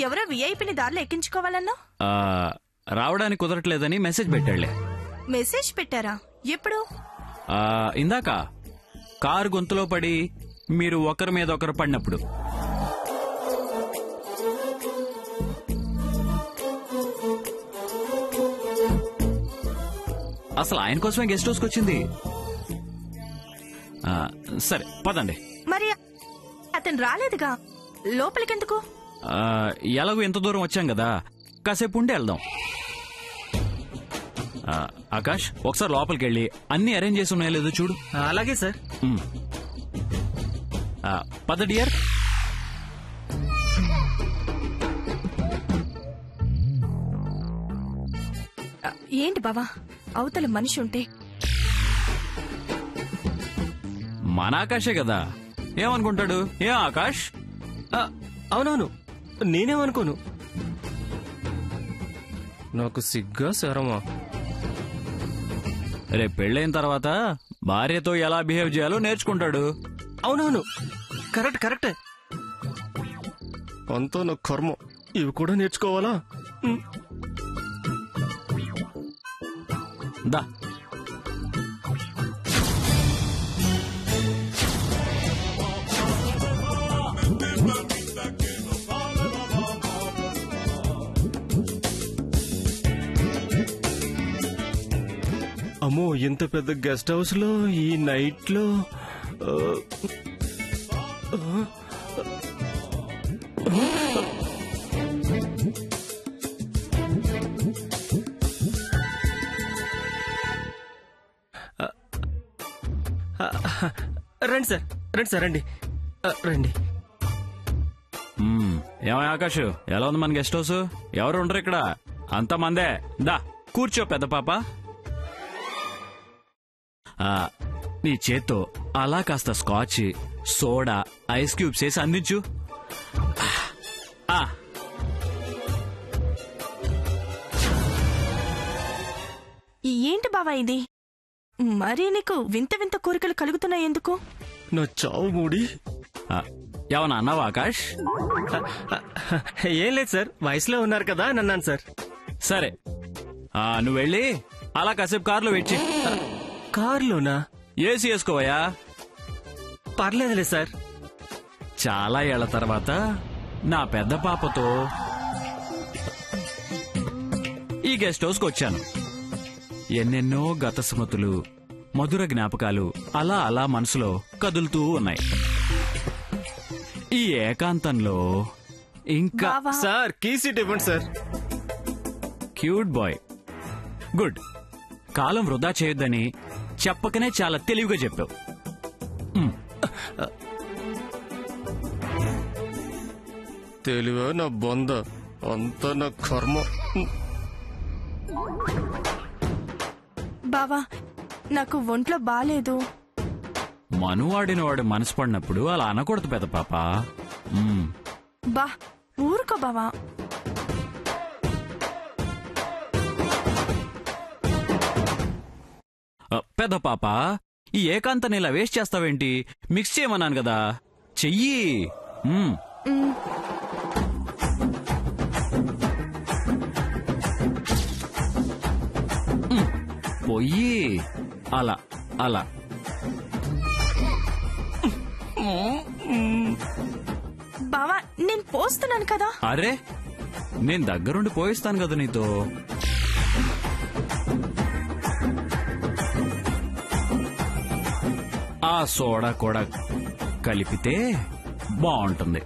ఎవరో విఐపిని దారిలో ఎక్కించుకోవాలన్నా రావడానికి కుదరట్లేదని మెసేజ్ పెట్టాళ్లే. మెసేజ్ పెట్టారా? ఎప్పుడు? ఇందాక కారు గొంతులో పడి మీరు ఒకరి మీద ఒకరు పడినప్పుడు. అసలు ఆయన కోసమే గెస్ట్ హౌస్కి వచ్చింది. సరే పదండి. మరి అతను రాలేదుగా, లోపలికెందుకు? ఎలాగో ఎంత దూరం వచ్చాం కదా, కాసేపు ఉండి వెళ్దాం. ఆకాష్, ఒకసారి లోపలికి వెళ్ళి అన్ని అరేంజ్ చేసి ఉన్నాయో లేదో చూడు. అలాగే సార్. పద డియర్. ఏంటి బావా, అవతల మనిషి ఉంటే? మన ఆకాశే కదా, ఏమనుకుంటాడు? ఏం ఆకాష్? అవునవును, నేనేమనుకోను. నాకు సిగ్గా శరమా. రేపు పెళ్ళైన తర్వాత భార్యతో ఎలా బిహేవ్ చేయాలో నేర్చుకుంటాడు. అవునవును, కరెక్ట్ కరెక్టే. అంతా నా కర్మ, ఇవి కూడా నేర్చుకోవాలా? దా. అమ్మో, ఇంత పెద్ద గెస్ట్ హౌస్ లో ఈ నైట్ లో రండి సార్, రండి సార్, రండి రండి. ఏమయ్య ఆకాష్, ఎలా ఉంది మన గెస్ట్ హౌస్? ఎవరు ఉండరు ఇక్కడ, అంత మందే. దా కూర్చో పెద్ద పాప. నీ చేత్తో అలా కాస్త స్కాచ్, సోడా, ఐస్ క్యూబ్స్ వేసి అందించు. ఏంటి బావా ఇది? మరీ నీకు వింత వింత కోరికలు కలుగుతున్నాయి ఎందుకు? నా చావు మూడి. ఏమన్నా అన్నావా ఆకాష్? ఏం లేదు సార్, వయసులో ఉన్నారు కదా అని అన్నాను సార్. సరే, నువ్వు వెళ్ళి అలా కాసేపు కారులో వెయిట్ చేయి. కారులోనా? ఏసీ వేసుకోవయ్యా. పర్లేదులే సార్. చాలా ఏళ్ల తర్వాత నా పెద్ద పాపతో ఈ గెస్ట్ హౌస్కి వచ్చాను. ఎన్నెన్నో గత స్మృతులు, మధుర జ్ఞాపకాలు అలా అలా మనసులో కదులుతూ ఉన్నాయి. ఈ ఏకాంతంలో ఇంకా సార్ కీ సీట్ ఇవ్వండి సార్. Cute boy, good. కాలం వృధా చేయొద్దని చెప్పకనే చాలా తెలివిగా చెప్పావు. తెలివా నా బొంద, అంత నా కర్మ. బావా, నాకు ఒంట్లో బాలేదు. మనువాడిన వాడు మనసు పడినప్పుడు అలా అనకూడదు పెద్ద పాప. బా ఊరుకో బావా. పెద్ద పాప, ఈ ఏకాంతాన్ని ఇలా వేస్ట్ చేస్తావేంటి? మిక్స్ చేయమన్నాను కదా, చెయ్యి. పొయ్యి. అలా అలా. బావా, నేను పోస్తున్నాను కదా. అరే, నేను దగ్గరుండి పోయిస్తాను కదా నీతో. ఆ సోడా కూడా కలిపితే బాగుంటుంది.